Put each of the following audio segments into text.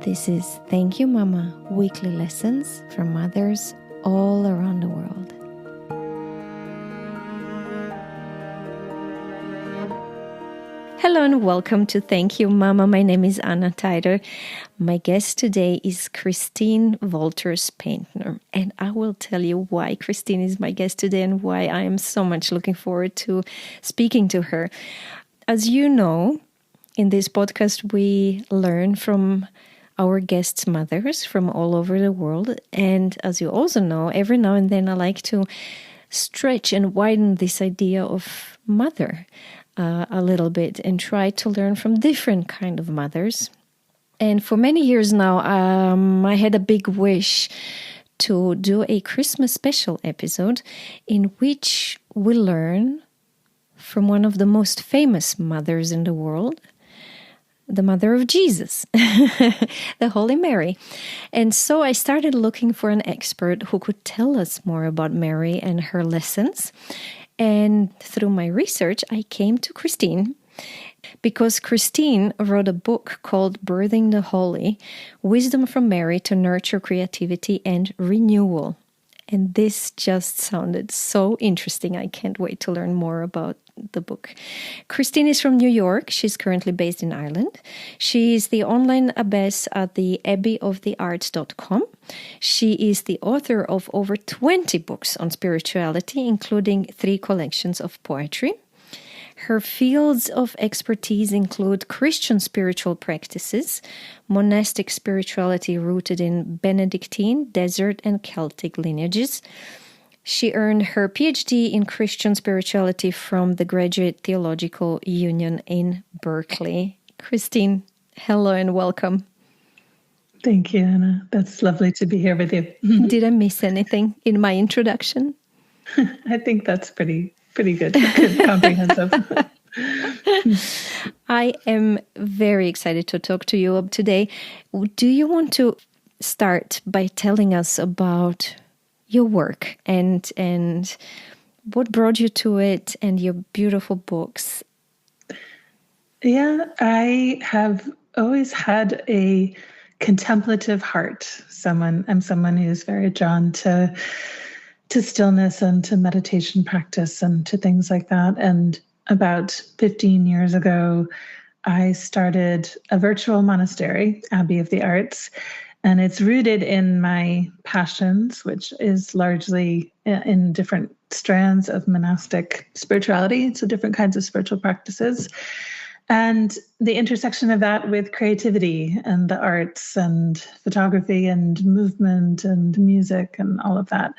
This is Thank You Mama, weekly lessons from mothers all around the world. Hello and welcome to Thank You Mama. My name is Anna Teider. My guest today is Christine Valters Paintner. And I will tell you why Christine is my guest today and why I am so much looking forward to speaking to her. As you know, in this podcast, we learn from our guests' mothers from all over the world. And as you also know, every now and then I like to stretch and widen this idea of mother a little bit and try to learn from different kind of mothers. And for many years now, I had a big wish to do a Christmas special episode in which we learn from one of the most famous mothers in the world, the mother of Jesus, the Holy Mary. And so I started looking for an expert who could tell us more about Mary and her lessons. And through my research, I came to Christine because Christine wrote a book called Birthing the Holy, Wisdom from Mary to Nurture Creativity and Renewal. And this just sounded so interesting. I can't wait to learn more about the book. Christine is from New York. She's currently based in Ireland. She is the online abbess at the abbeyofthearts.com. She is the author of over 20 books on spirituality, including 3 collections of poetry. Her fields of expertise include Christian spiritual practices, monastic spirituality rooted in Benedictine, desert, and Celtic lineages. She earned her PhD in Christian spirituality from the Graduate Theological Union in Berkeley. Christine, hello and welcome. Thank you, Anna. That's lovely to be here with you. Did I miss anything in my introduction? I think that's pretty good comprehensive. I am very excited to talk to you today. Do you want to start by telling us about your work and what brought you to it and your beautiful books? Yeah, I have always had a contemplative heart. I'm someone who's very drawn to stillness and to meditation practice and to things like that. And about 15 years ago, I started a virtual monastery, Abbey of the Arts, and it's rooted in my passions, which is largely in different strands of monastic spirituality, so different kinds of spiritual practices. And the intersection of that with creativity and the arts and photography and movement and music and all of that.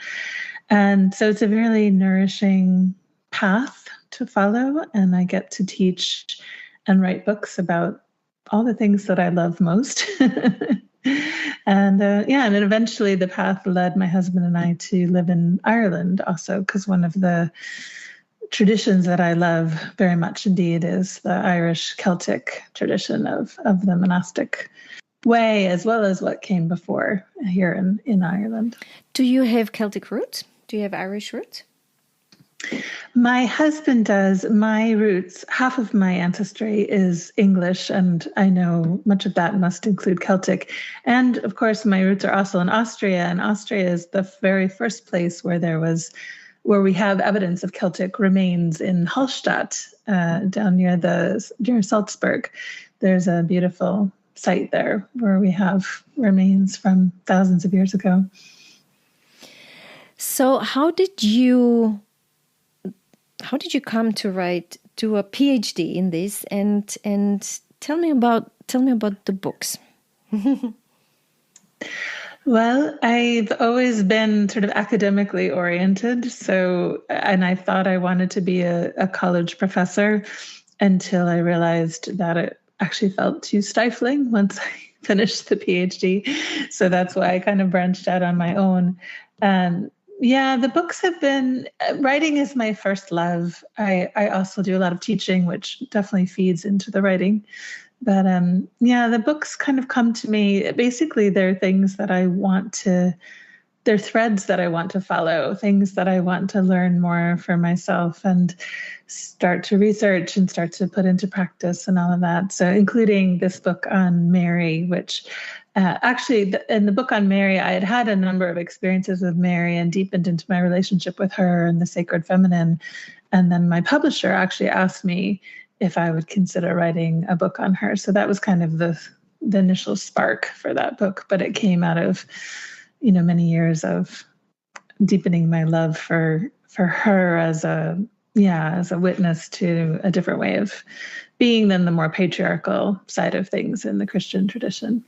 And so it's a really nourishing path to follow. And I get to teach and write books about all the things that I love most. And then eventually the path led my husband and I to live in Ireland also, because one of the traditions that I love very much indeed is the Irish Celtic tradition of the monastic way, as well as what came before here in Ireland. Do you have Celtic roots? Do you have Irish roots? My husband does. My roots, half of my ancestry is English, and I know much of that must include Celtic. And of course, my roots are also in Austria, and Austria is the very first place where we have evidence of Celtic remains in Hallstatt, down near Salzburg. There's a beautiful site there where we have remains from thousands of years ago. So how did you come to do a PhD in this and tell me about the books? Well, I've always been sort of academically oriented, and I thought I wanted to be a college professor until I realized that it actually felt too stifling once I finished the PhD. So that's why I kind of branched out on my own. The books have been, writing is my first love. I also do a lot of teaching, which definitely feeds into the writing. But the books kind of come to me. Basically, they're things that I want to they're threads that I want to follow, things that I want to learn more for myself and start to research and start to put into practice and all of that. So including this book on Mary, which actually in the book on Mary, I had had a number of experiences with Mary and deepened into my relationship with her and the sacred feminine. And then my publisher actually asked me if I would consider writing a book on her. So that was kind of the initial spark for that book, but it came out of, many years of deepening my love for her as a witness to a different way of being than the more patriarchal side of things in the Christian tradition.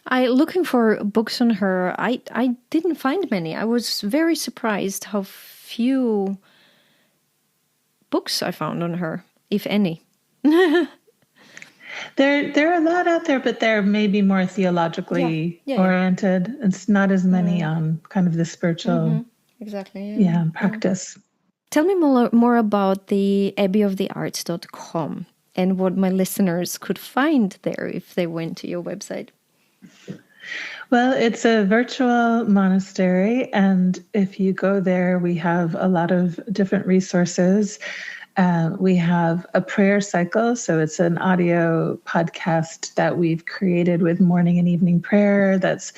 Looking for books on her, I didn't find many. I was very surprised how few books I found on her, if any. There are a lot out there, but they're maybe more theologically oriented. It's not as many on kind of the spiritual practice. Tell me more about the abbeyofthearts.com and what my listeners could find there if they went to your website. Well, it's a virtual monastery, and if you go there, we have a lot of different resources. We have a prayer cycle, so it's an audio podcast that we've created with morning and evening prayer that's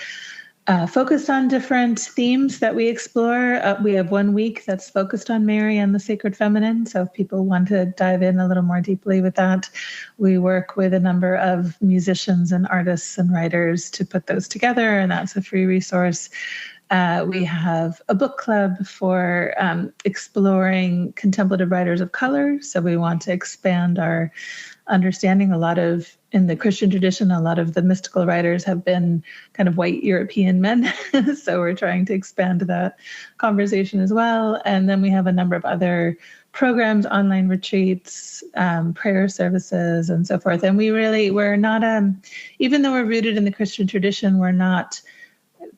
focused on different themes that we explore. We have 1 week that's focused on Mary and the sacred feminine, so if people want to dive in a little more deeply with that, we work with a number of musicians and artists and writers to put those together, and that's a free resource. We have a book club for exploring contemplative writers of color. So we want to expand our understanding. In the Christian tradition, a lot of the mystical writers have been kind of white European men. So we're trying to expand that conversation as well. And then we have a number of other programs, online retreats, prayer services, and so forth. And we're not, even though we're rooted in the Christian tradition, we're not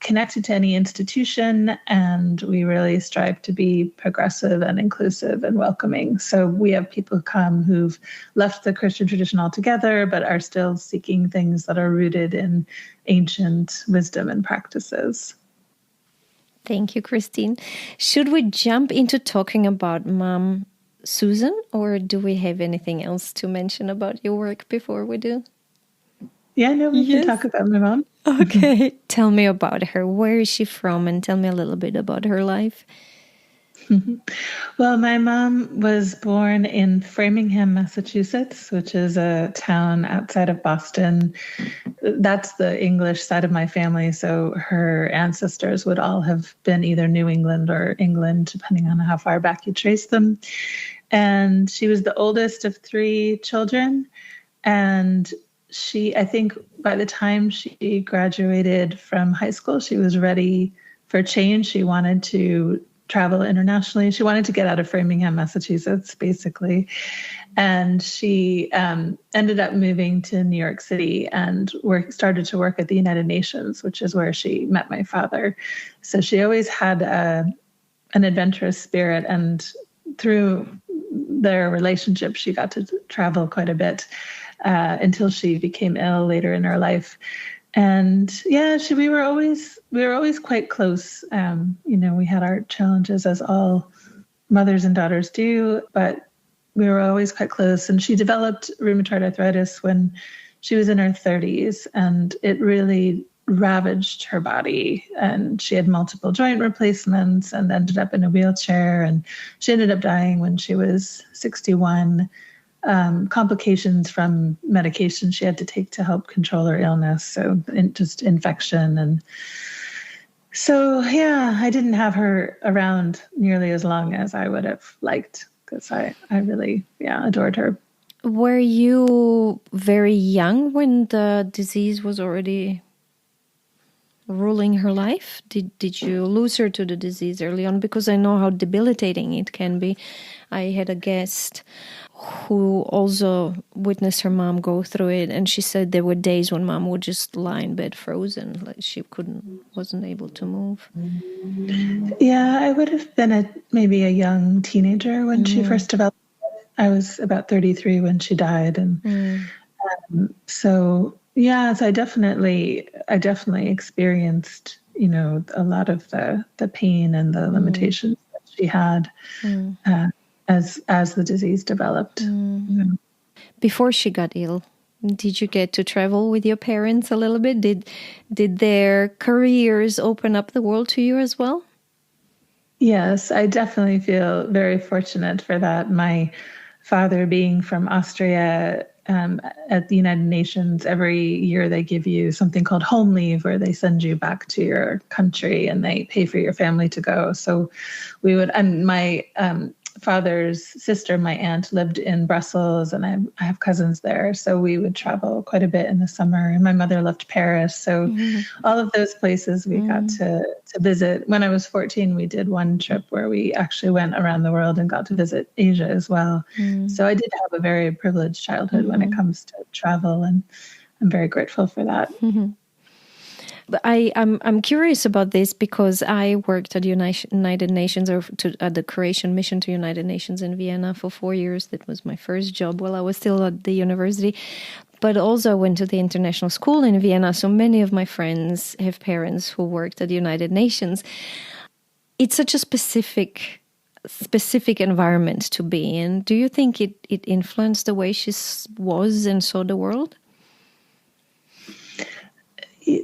connected to any institution, and we really strive to be progressive and inclusive and welcoming. So we have people come who've left the Christian tradition altogether, but are still seeking things that are rooted in ancient wisdom and practices. Thank you, Christine. Should we jump into talking about Mom Susan, or do we have anything else to mention about your work before we do? Yeah, no, we can talk about my mom. Okay. Tell me about her. Where is she from? And tell me a little bit about her life. Well, my mom was born in Framingham, Massachusetts, which is a town outside of Boston. That's the English side of my family. So her ancestors would all have been either New England or England, depending on how far back you trace them. And she was the oldest of 3 children. And I think by the time she graduated from high school, she was ready for change. She wanted to travel internationally. She wanted to get out of Framingham, Massachusetts, basically. And she ended up moving to New York City and started to work at the United Nations, which is where she met my father. So she always had an adventurous spirit. And through their relationship, she got to travel quite a bit. Until she became ill later in her life. And we were always quite close. We had our challenges, as all mothers and daughters do, but we were always quite close. And she developed rheumatoid arthritis when she was in her 30s, and it really ravaged her body. And she had multiple joint replacements and ended up in a wheelchair. And she ended up dying when she was 61. Complications from medication she had to take to help control her illness. So just infection. And so, I didn't have her around nearly as long as I would have liked, because I really, adored her. Were you very young when the disease was already ruling her life? Did you lose her to the disease early on? Because I know how debilitating it can be. I had a guest who also witnessed her mom go through it, and she said there were days when mom would just lie in bed frozen, like she wasn't able to move. Yeah, I would have been maybe a young teenager when she first developed it. I was about 33 when she died, and so I definitely experienced a lot of the pain and the limitations that she had as the disease developed. Before she got ill, did you get to travel with your parents a little bit? Did their careers open up the world to you as well? Yes, I definitely feel very fortunate for that. My father being from Austria, at the United Nations, every year they give you something called home leave, where they send you back to your country and they pay for your family to go. So we would, and my father's sister, my aunt, lived in Brussels, and I have cousins there. So we would travel quite a bit in the summer. And my mother loved Paris. So all of those places we got to visit. When I was 14, we did one trip where we actually went around the world and got to visit Asia as well. So I did have a very privileged childhood when it comes to travel, and I'm very grateful for that. But I'm curious about this because I worked at the United Nations, or at the Croatian mission to United Nations in Vienna for 4 years. That was my first job while I was still at the university. But also I went to the international school in Vienna. So many of my friends have parents who worked at the United Nations. It's such a specific environment to be in. Do you think it influenced the way she was and saw the world?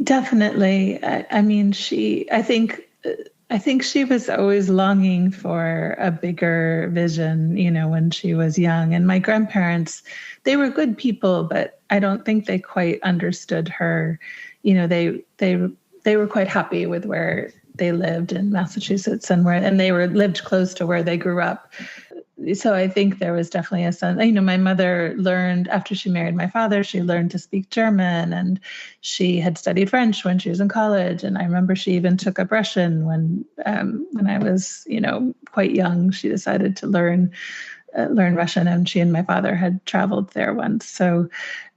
Definitely. I mean, I think she was always longing for a bigger vision, when she was young. And my grandparents, they were good people, but I don't think they quite understood her. They were quite happy with where they lived in Massachusetts, and they lived close to where they grew up. So I think there was definitely a sense, my mother learned, after she married my father, she learned to speak German, and she had studied French when she was in college. And I remember she even took up Russian when I was, quite young. She decided to learn Russian, and she and my father had traveled there once. So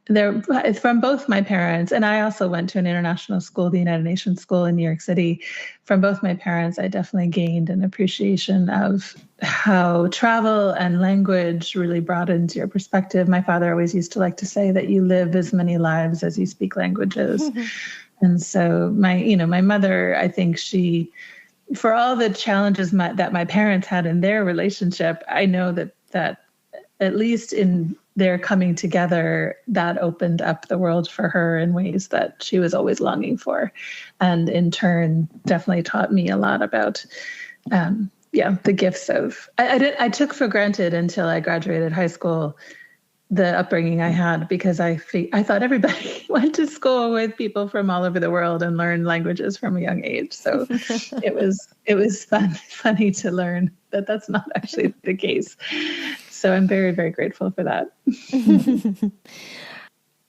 from both my parents, and I also went to an international school, the United Nations School in New York City. From both my parents, I definitely gained an appreciation of how travel and language really broadens your perspective. My father always used to like to say that you live as many lives as you speak languages. And so my mother, I think for all the challenges that my parents had in their relationship, I know that at least in their coming together, that opened up the world for her in ways that she was always longing for. And in turn, definitely taught me a lot about, the gifts of, I took for granted until I graduated high school, the upbringing I had, because I thought everybody went to school with people from all over the world and learned languages from a young age. So it was funny to learn that that's not actually the case. So I'm very, very grateful for that.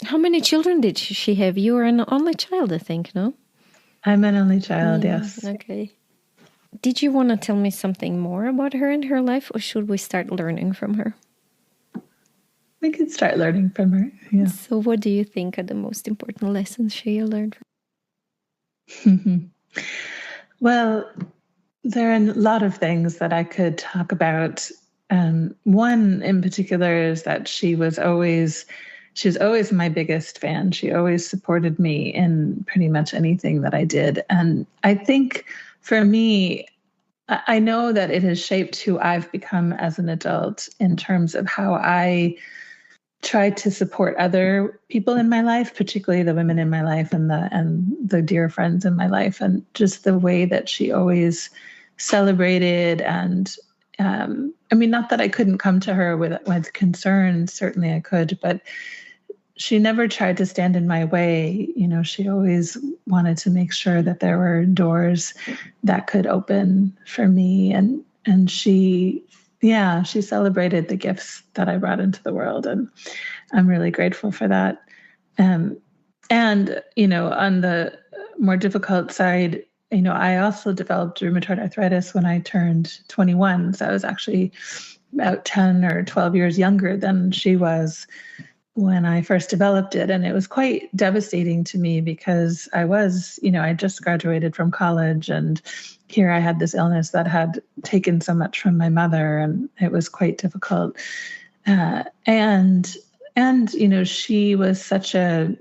How many children did she have? You were an only child, I think, no? I'm an only child, yes. Okay. Did you want to tell me something more about her and her life, or should we start learning from her? We could start learning from her, yeah. So what do you think are the most important lessons she learned from her? Well, there are a lot of things that I could talk about. One in particular is that she was always my biggest fan. She always supported me in pretty much anything that I did. And I think for me, I know that it has shaped who I've become as an adult in terms of how I try to support other people in my life, particularly the women in my life and the dear friends in my life, and just the way that she always celebrated. And not that I couldn't come to her with concerns, certainly I could, but she never tried to stand in my way. She always wanted to make sure that there were doors that could open for me. And she celebrated the gifts that I brought into the world. And I'm really grateful for that. And, on the more difficult side, I also developed rheumatoid arthritis when I turned 21. So I was actually about 10 or 12 years younger than she was when I first developed it. And it was quite devastating to me because I was, I just graduated from college, and here I had this illness that had taken so much from my mother, and it was quite difficult. And she was such a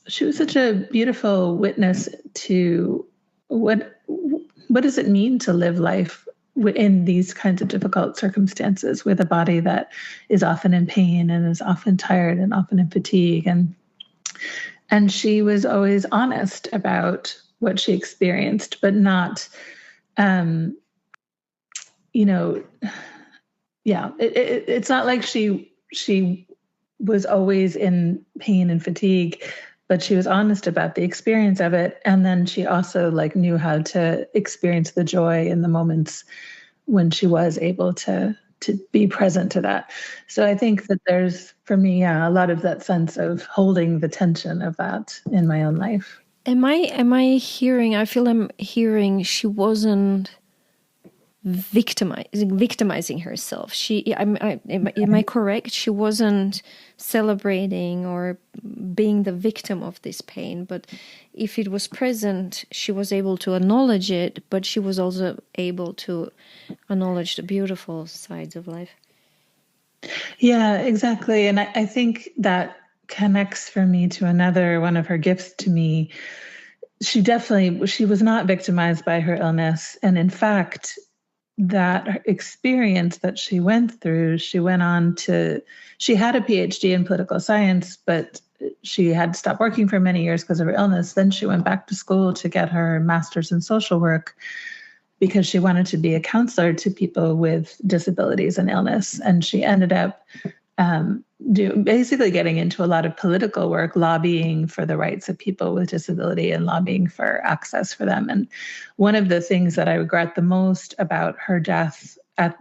such a beautiful witness to what does it mean to live life in these kinds of difficult circumstances with a body that is often in pain and is often tired and often in fatigue. And she was always honest about what she experienced, but not, you know, yeah, it's not like she was always in pain and fatigue, but she was honest about the experience of it. And then she also like knew how to experience the joy in the moments when she was able to be present to that. So I think that there's, for me, a lot of that sense of holding the tension of that in my own life. Am I hearing, I feel I'm hearing she wasn't victimizing herself. Am I correct? She wasn't celebrating or being the victim of this pain, but if it was present, she was able to acknowledge it, but she was also able to acknowledge the beautiful sides of life. Yeah, exactly. And I think that connects for me to another one of her gifts to me. She was not victimized by her illness. And in fact, that experience that she went through, she had a PhD in political science, but she had stopped working for many years because of her illness. Then she went back to school to get her master's in social work because she wanted to be a counselor to people with disabilities and illness. And she ended up basically getting into a lot of political work, lobbying for the rights of people with disability and lobbying for access for them. And one of the things that I regret the most about her death at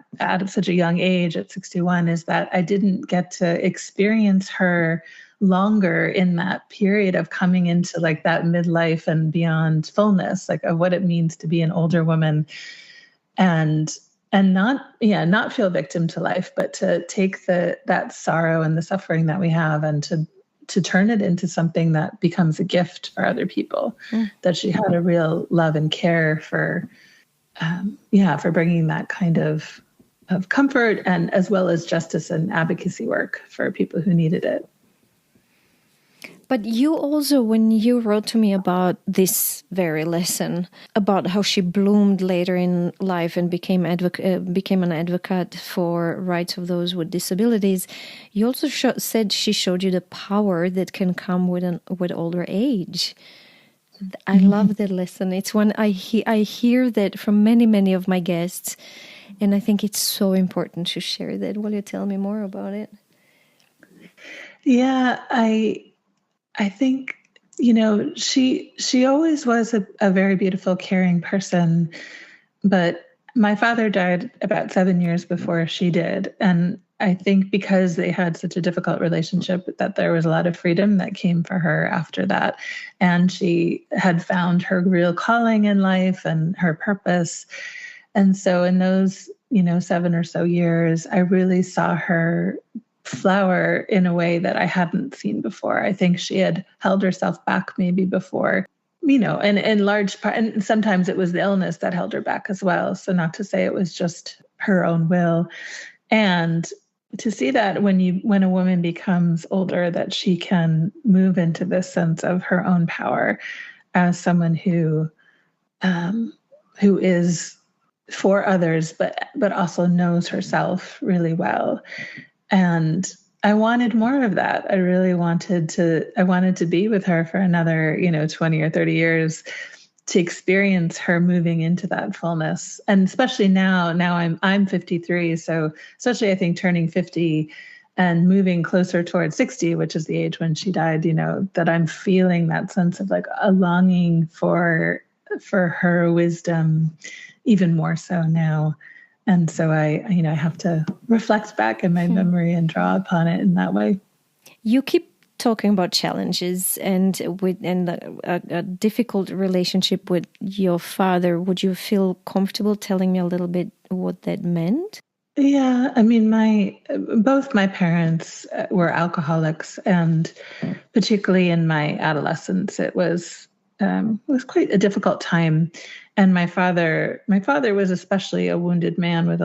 such a young age, at 61, is that I didn't get to experience her longer in that period of coming into like that midlife and beyond fullness, like of what it means to be an older woman and not feel victim to life, but to take that sorrow and the suffering that we have and to turn it into something that becomes a gift for other people. That she had a real love and care for bringing that kind of comfort and as well as justice and advocacy work for people who needed it. But you also, when you wrote to me about this very lesson, about how she bloomed later in life and became an advocate for rights of those with disabilities, you also said she showed you the power that can come with older age. I love that lesson. It's one I hear that from many, many of my guests, and I think it's so important to share that. Will you tell me more about it? Yeah, I think, she always was a very beautiful, caring person, but my father died about 7 years before she did. And I think because they had such a difficult relationship that there was a lot of freedom that came for her after that. And she had found her real calling in life and her purpose. And so in those, 7 or so years, I really saw her flower in a way that I hadn't seen before. I think she had held herself back maybe before, and in large part, and sometimes it was the illness that held her back as well. So not to say it was just her own will. And to see that when a woman becomes older, that she can move into this sense of her own power as someone who is for others, but also knows herself really well. And I wanted more of that. I really wanted to be with her for another, 20 or 30 years to experience her moving into that fullness. And especially now I'm 53. So especially I think turning 50 and moving closer towards 60, which is the age when she died, that I'm feeling that sense of like a longing for her wisdom even more so now. And so I have to reflect back in my memory and draw upon it in that way. You keep talking about challenges and a difficult relationship with your father. Would you feel comfortable telling me a little bit what that meant? Yeah, I mean, both my parents were alcoholics, and particularly in my adolescence, it was quite a difficult time. And my father was especially a wounded man with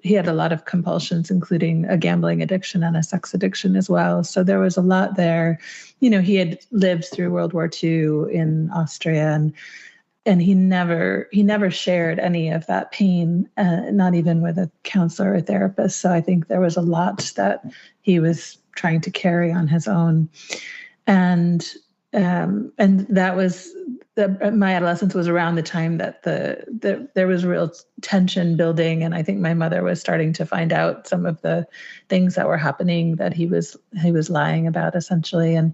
he had a lot of compulsions, including a gambling addiction and a sex addiction as well. So there was a lot there. He had lived through World War II in Austria, and he never shared any of that pain, not even with a counselor or therapist. So I think there was a lot that he was trying to carry on his own. And that was my adolescence was around the time that there was real tension building, and I think my mother was starting to find out some of the things that were happening that he was lying about, essentially, and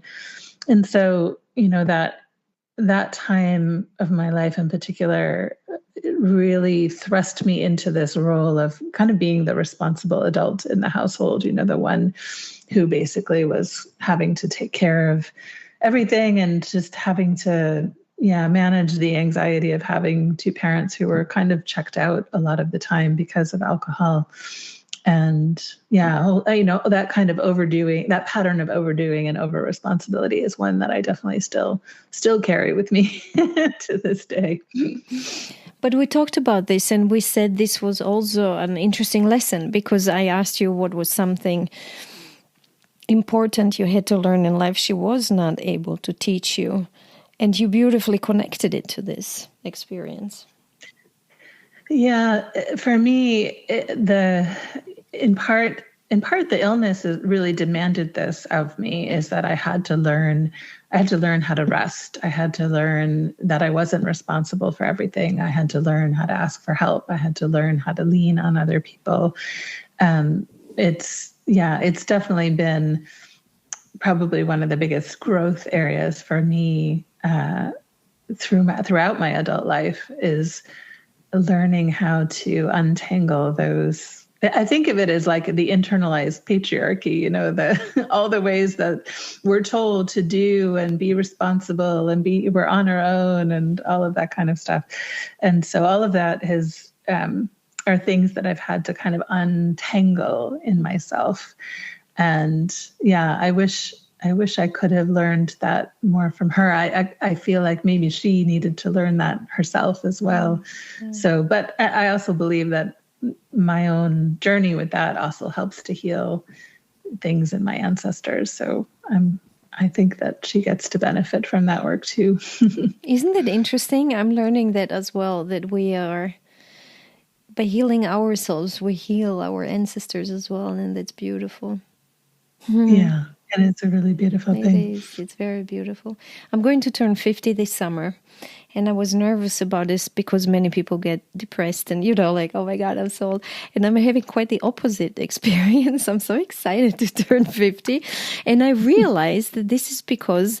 so that time of my life in particular really thrust me into this role of kind of being the responsible adult in the household, the one who basically was having to take care of everything and just having to manage the anxiety of having two parents who were kind of checked out a lot of the time because of alcohol. And that kind of overdoing, that pattern of overdoing and over responsibility is one that I definitely still carry with me to this day. But we talked about this, and we said this was also an interesting lesson, because I asked you what was something important you had to learn in life she was not able to teach you, and you beautifully connected it to this experience. Yeah, for me, in part the illness really demanded this of me, is that I had to learn how to rest. I had to learn that I wasn't responsible for everything. I had to learn how to ask for help. I had to learn how to lean on other people. It's definitely been probably one of the biggest growth areas for me throughout my adult life, is learning how to untangle those. I think of it as like the internalized patriarchy, all the ways that we're told to do and be responsible and we're on our own and all of that kind of stuff. And so all of that are things that I've had to kind of untangle in myself. And I wish I could have learned that more from her. I feel like maybe she needed to learn that herself as well. Mm-hmm. So, but I also believe that my own journey with that also helps to heal things in my ancestors. So I think that she gets to benefit from that work too. Isn't it interesting? I'm learning that as well, that we are, by healing ourselves, we heal our ancestors as well. And that's beautiful. Yeah. And it's a really beautiful thing. It is. It's very beautiful. I'm going to turn 50 this summer. And I was nervous about this because many people get depressed and, like, oh my God, I'm so old. And I'm having quite the opposite experience. I'm so excited to turn 50. And I realized that this is because,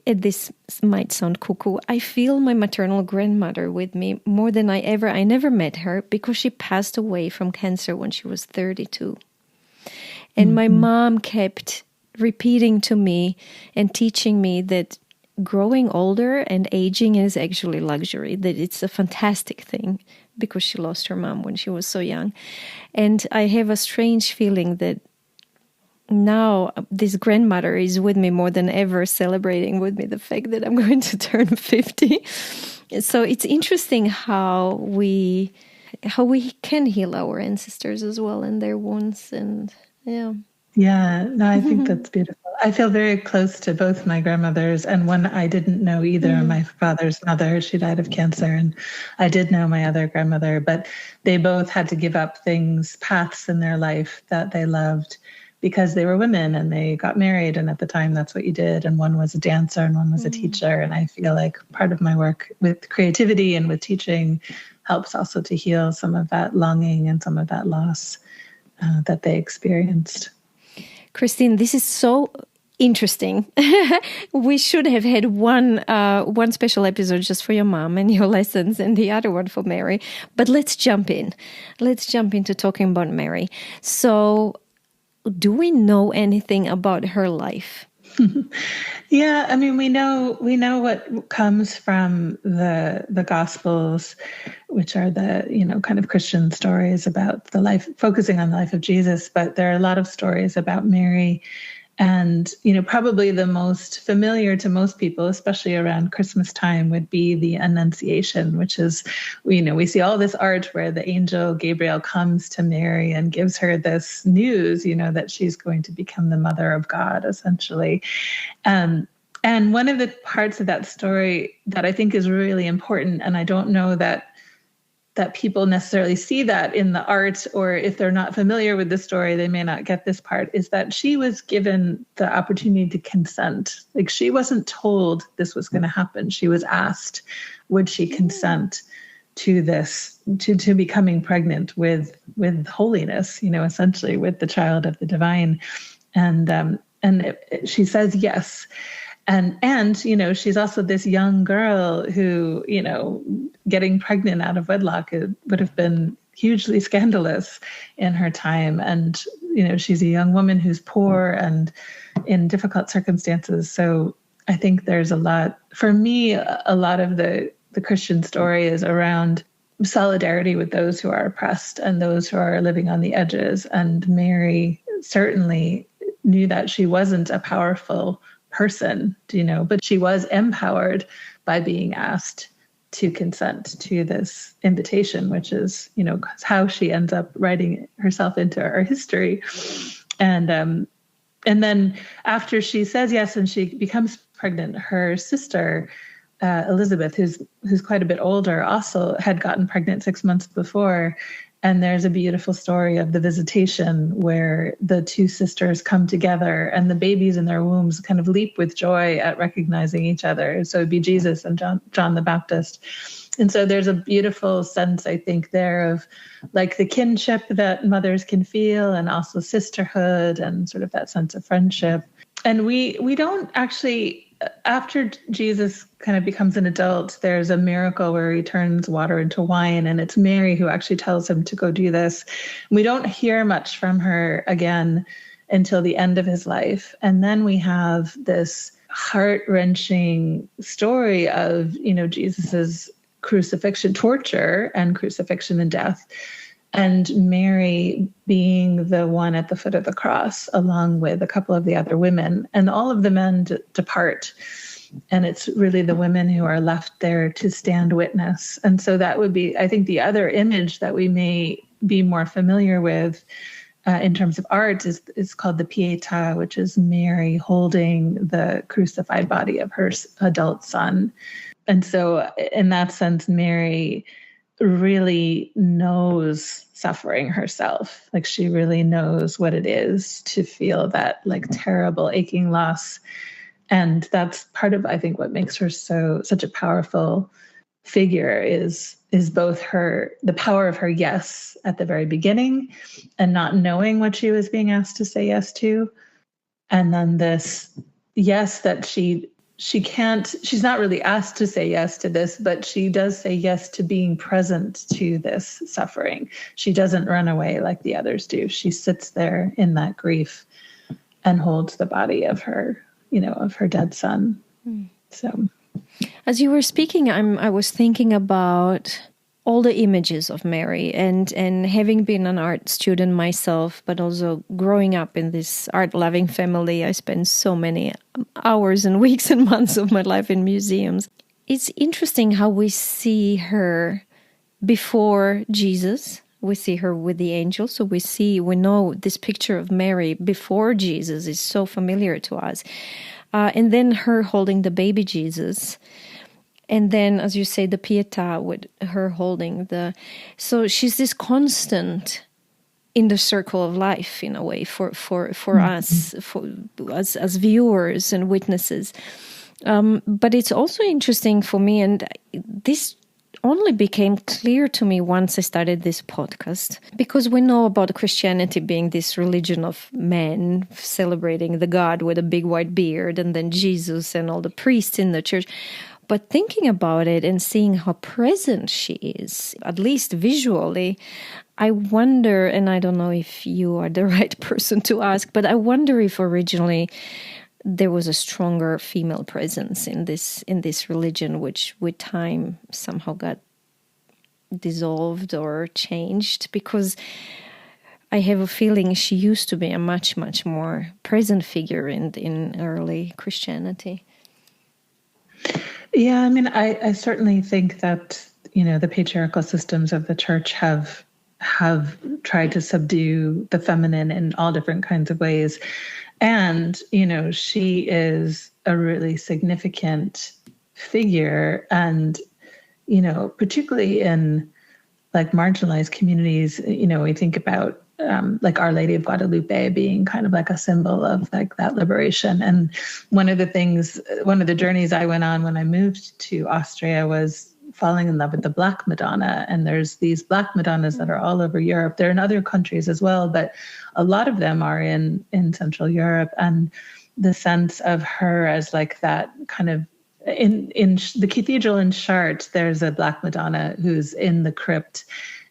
this might sound cuckoo, I feel my maternal grandmother with me more than I never met her, because she passed away from cancer when she was 32. And my mom kept repeating to me and teaching me that growing older and aging is actually luxury, that it's a fantastic thing, because she lost her mom when she was so young. And I have a strange feeling that now this grandmother is with me more than ever, celebrating with me the fact that I'm going to turn 50. So it's interesting how we can heal our ancestors as well and their wounds. And Yeah, no, I think that's beautiful. I feel very close to both my grandmothers, and one I didn't know either. My father's mother, she died of cancer, and I did know my other grandmother, but they both had to give up paths in their life that they loved, because they were women and they got married, and at the time that's what you did. And one was a dancer and one was a teacher. And I feel like part of my work with creativity and with teaching helps also to heal some of that longing and some of that loss that they experienced. Christine, this is so interesting. We should have had one special episode just for your mom and your lessons, and the other one for Mary. But let's jump in. Let's jump into talking about Mary. So, do we know anything about her life? Yeah, I mean, we know what comes from the Gospels, which are the kind of Christian stories about the life, focusing on the life of Jesus. But there are a lot of stories about Mary, And, probably the most familiar to most people, especially around Christmas time, would be the Annunciation, which is, we see all this art where the angel Gabriel comes to Mary and gives her this news, that she's going to become the mother of God, essentially. And one of the parts of that story that I think is really important, and I don't know that people necessarily see that in the art, or if they're not familiar with the story, they may not get this part, is that she was given the opportunity to consent. Like, she wasn't told this was going to happen. She was asked, would she consent to this, to becoming pregnant with holiness, essentially with the child of the divine. And she says yes. And she's also this young girl who, getting pregnant out of wedlock, it would have been hugely scandalous in her time. And, she's a young woman who's poor and in difficult circumstances. So I think there's a lot of the Christian story is around solidarity with those who are oppressed and those who are living on the edges. And Mary certainly knew that she wasn't a powerful person, but she was empowered by being asked to consent to this invitation, which is, how she ends up writing herself into our history. And then after she says yes and she becomes pregnant, her sister, Elizabeth, who's quite a bit older, also had gotten pregnant 6 months before. And there's a beautiful story of the visitation where the two sisters come together and the babies in their wombs kind of leap with joy at recognizing each other. So it'd be Jesus and John the Baptist. And so there's a beautiful sense, I think, there of like the kinship that mothers can feel, and also sisterhood and sort of that sense of friendship. And we don't actually, after Jesus kind of becomes an adult, there's a miracle where he turns water into wine, and it's Mary who actually tells him to go do this. We don't hear much from her again until the end of his life. And then we have this heart-wrenching story of, Jesus's crucifixion, torture and crucifixion and death, and Mary being the one at the foot of the cross, along with a couple of the other women, and all of the men depart. And it's really the women who are left there to stand witness. And so that would be, I think, the other image that we may be more familiar with in terms of art is called the Pietà, which is Mary holding the crucified body of her adult son. And so in that sense, Mary really knows suffering herself. Like, she really knows what it is to feel that like terrible aching loss. And that's part of, I think, what makes her such a powerful figure is both the power of her yes at the very beginning and not knowing what she was being asked to say yes to. And then this yes that she's not really asked to say yes to this, but she does say yes to being present to this suffering. She doesn't run away like the others do. She sits there in that grief and holds the body of her, of her dead son. So, as you were speaking, I was thinking about all the images of Mary, and having been an art student myself, but also growing up in this art-loving family, I spent so many hours and weeks and months of my life in museums. It's interesting how we see her before Jesus. We see her with the angel, so we know this picture of Mary before Jesus is so familiar to us. And then her holding the baby Jesus. And then, as you say, the Pietà with her holding so she's this constant in the circle of life, in a way, for us, as viewers and witnesses. But it's also interesting for me, and this only became clear to me once I started this podcast, because we know about Christianity being this religion of men celebrating the God with a big white beard, and then Jesus and all the priests in the church. But thinking about it and seeing how present she is, at least visually, I wonder, and I don't know if you are the right person to ask, but I wonder if originally there was a stronger female presence in this religion, which with time somehow got dissolved or changed. Because I have a feeling she used to be a much, much more present figure in early Christianity. Yeah, I mean, I certainly think that, the patriarchal systems of the church have tried to subdue the feminine in all different kinds of ways. And, she is a really significant figure. And, particularly in like marginalized communities, we think about like Our Lady of Guadalupe being kind of like a symbol of like that liberation. And one of the journeys I went on when I moved to Austria was falling in love with the Black Madonna. And there's these Black Madonnas that are all over Europe. They're in other countries as well, but a lot of them are in Central Europe. And the sense of her as like that kind of in the cathedral in Chartres, there's a Black Madonna who's in the crypt,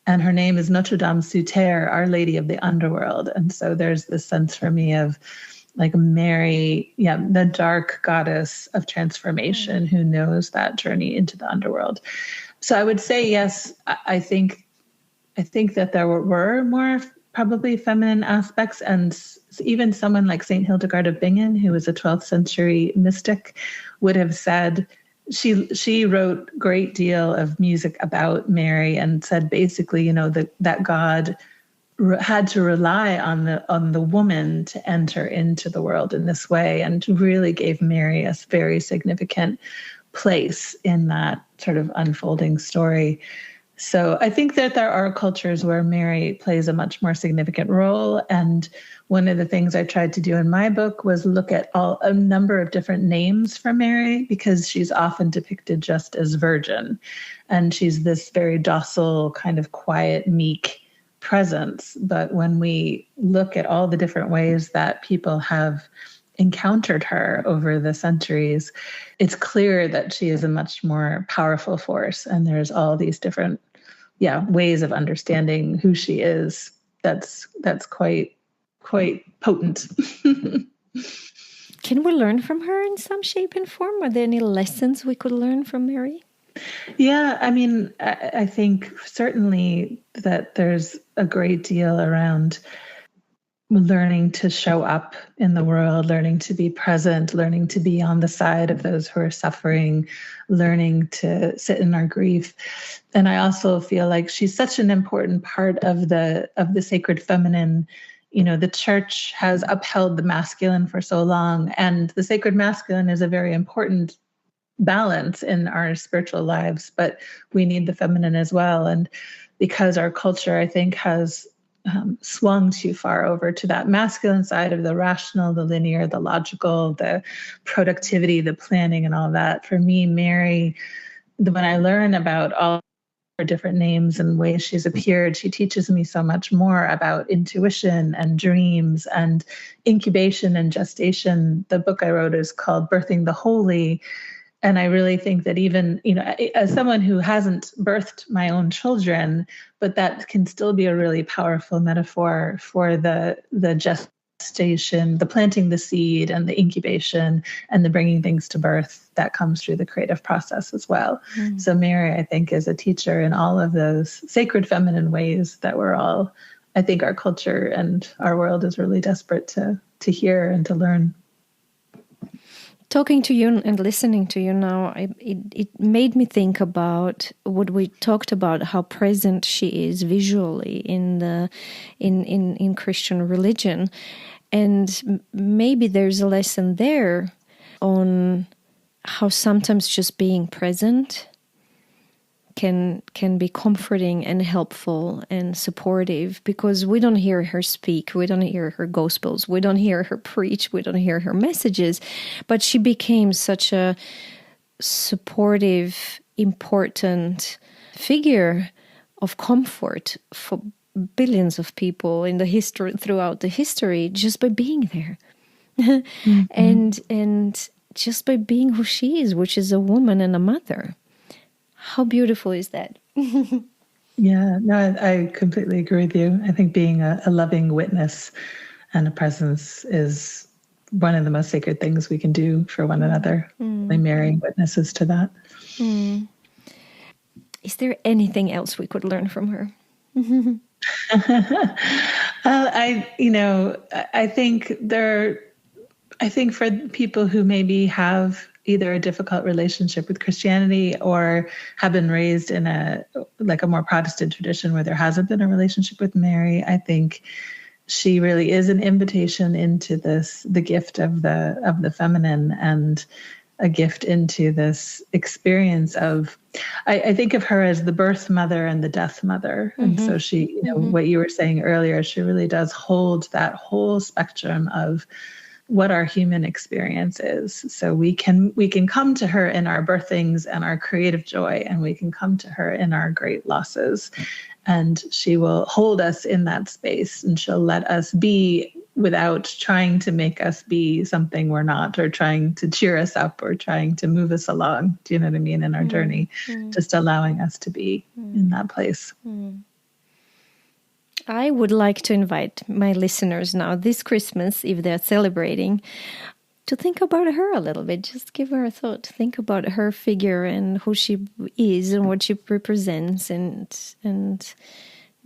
and her name is Notre Dame sous terre, Our Lady of the Underworld. And so there's this sense for me of like Mary, the dark goddess of transformation who knows that journey into the underworld. So I would say yes. I think that there were more probably feminine aspects, and even someone like Saint Hildegard of Bingen, who was a 12th century mystic, would have said she wrote a great deal of music about Mary and said basically, that God had to rely on the woman to enter into the world in this way, and really gave Mary a very significant place in that sort of unfolding story. So I think that there are cultures where Mary plays a much more significant role. And one of the things I tried to do in my book was look at a number of different names for Mary, because she's often depicted just as virgin. And she's this very docile, kind of quiet, meek presence. But when we look at all the different ways that people have encountered her over the centuries, it's clear that she is a much more powerful force. And there's all these different ways of understanding who she is. That's quite potent. Can we learn from her in some shape and form? Are there any lessons we could learn from Mary? Yeah, I mean, I think certainly that there's a great deal around learning to show up in the world, learning to be present, learning to be on the side of those who are suffering, learning to sit in our grief. And I also feel like she's such an important part of the sacred feminine. The church has upheld the masculine for so long, and the sacred masculine is a very important balance in our spiritual lives, but we need the feminine as well. And because our culture, I think, has swung too far over to that masculine side of the rational, the linear, the logical, the productivity, the planning, and all that. For me, Mary, when I learn about all her different names and ways she's appeared, she teaches me so much more about intuition and dreams and incubation and gestation. The book I wrote is called Birthing the Holy. And I really think that even, as someone who hasn't birthed my own children, but that can still be a really powerful metaphor for the gestation, the planting the seed and the incubation and the bringing things to birth that comes through the creative process as well. Mm. So Mary, I think, is a teacher in all of those sacred feminine ways that I think our culture and our world is really desperate to hear and to learn. Talking to you and listening to you now, it made me think about what we talked about, how present she is visually in Christian religion. And maybe there's a lesson there on how sometimes just being present can be comforting and helpful and supportive, because we don't hear her speak, we don't hear her gospels, we don't hear her preach, we don't hear her messages, but she became such a supportive, important figure of comfort for billions of people in the history, throughout the history, just by being there. Mm-hmm. and just by being who she is, which is a woman and a mother. How beautiful is that? Yeah, no, I completely agree with you. I think being a loving witness and a presence is one of the most sacred things we can do for one another. Like Mary witnesses to that. Mm. Is there anything else we could learn from her? I think I think for people who maybe have either a difficult relationship with Christianity or have been raised in a more Protestant tradition where there hasn't been a relationship with Mary, I think she really is an invitation into the gift of the feminine, and a gift into this experience of, I think of her as the birth mother and the death mother. And so she, what you were saying earlier, she really does hold that whole spectrum of what our human experience is. So we can come to her in our birthings and our creative joy, and we can come to her in our great losses. And she will hold us in that space, and she'll let us be without trying to make us be something we're not, or trying to cheer us up, or trying to move us along. Do you know what I mean? In our journey, just allowing us to be in that place. I would like to invite my listeners now this Christmas, if they're celebrating, to think about her a little bit. Just give her a thought. Think about her figure and who she is and what she represents, and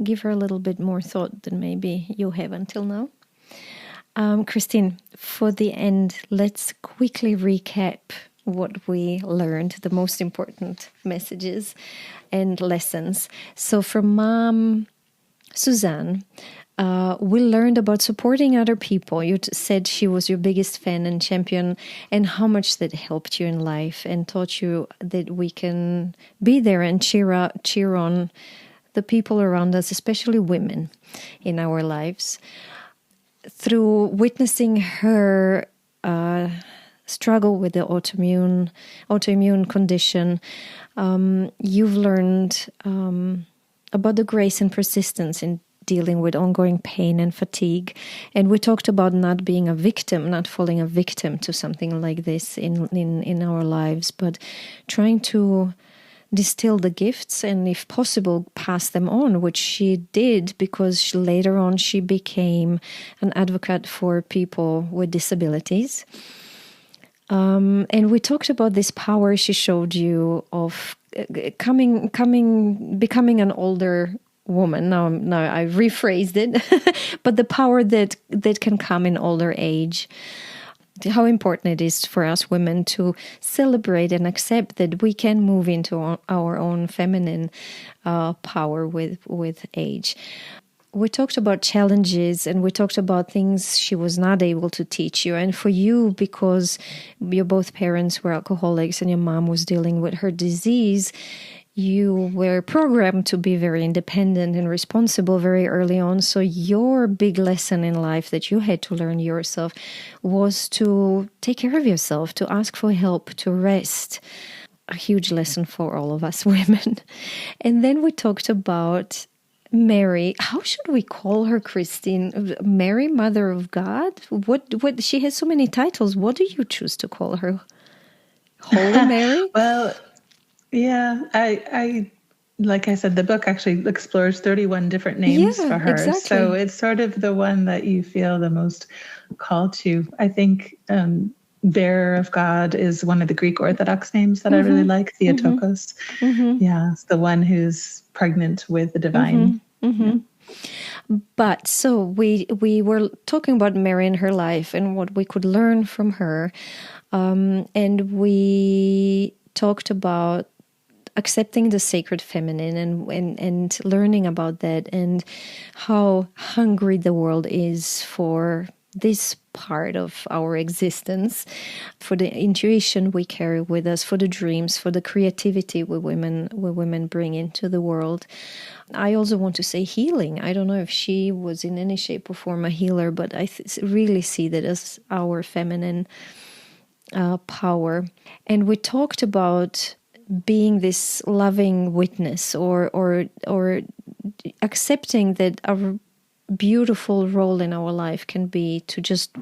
give her a little bit more thought than maybe you have until now. Christine, for the end, let's quickly recap what we learned, the most important messages and lessons. So from Mom Suzanne, we learned about supporting other people. You said she was your biggest fan and champion, and how much that helped you in life and taught you that we can be there and cheer on the people around us, especially women in our lives. Through witnessing her struggle with the autoimmune condition, you've learned about the grace and persistence in dealing with ongoing pain and fatigue. And we talked about not being a victim, not falling a victim to something like this in our lives, but trying to distill the gifts and, if possible, pass them on, which she did, because later on she became an advocate for people with disabilities. And we talked about this power she showed you of becoming an older woman. Now I rephrased it, but the power that can come in older age. How important it is for us women to celebrate and accept that we can move into our own feminine power with age. We talked about challenges, and we talked about things she was not able to teach you. And for you, because your both parents were alcoholics and your mom was dealing with her disease, you were programmed to be very independent and responsible very early on. So your big lesson in life that you had to learn yourself was to take care of yourself, to ask for help, to rest. A huge lesson for all of us women. And then we talked about Mary. How should we call her, Christine? Mary, Mother of God? What? She has so many titles. What do you choose to call her? Holy Mary? Well, yeah, I like I said, the book actually explores 31 different names for her. Exactly. So it's sort of the one that you feel the most called to. I think Bearer of God is one of the Greek Orthodox names that I really like, Theotokos. Yeah, it's the one who's pregnant with the divine. Yeah. But so we were talking about Mary and her life and what we could learn from her. And we talked about accepting the sacred feminine and learning about that, and how hungry the world is for this part of our existence, for the intuition we carry with us, for the dreams, for the creativity we women bring into the world. I also want to say healing. I don't know if she was in any shape or form a healer, but I really see that as our feminine power. And we talked about being this loving witness, or accepting that our beautiful role in our life can be to just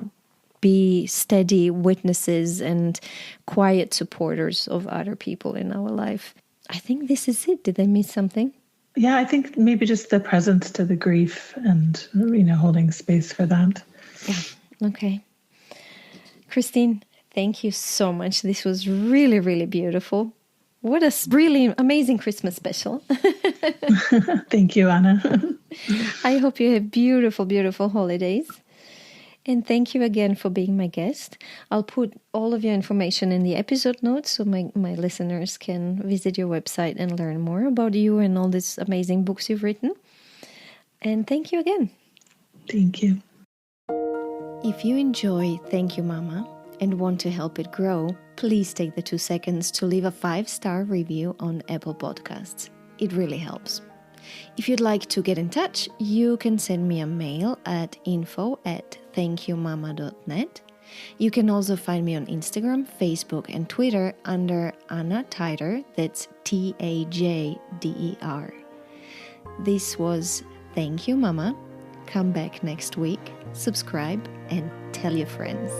be steady witnesses and quiet supporters of other people in our life. I think this is it. Did I miss something? Yeah, I think maybe just the presence to the grief and, holding space for that. Yeah. Okay. Christine, thank you so much. This was really, really beautiful. What a really amazing Christmas special. Thank you, Anna. I hope you have beautiful, beautiful holidays. And thank you again for being my guest. I'll put all of your information in the episode notes so my listeners can visit your website and learn more about you and all these amazing books you've written. And thank you again. Thank you. If you enjoy Thank You Mama and want to help it grow, please take the 2 seconds to leave a 5-star review on Apple Podcasts. It really helps. If you'd like to get in touch, you can send me a mail at info@thankyoumama.net. You can also find me on Instagram, Facebook, and Twitter under Anna Teider, that's Tajder. This was Thank You Mama. Come back next week, subscribe, and tell your friends.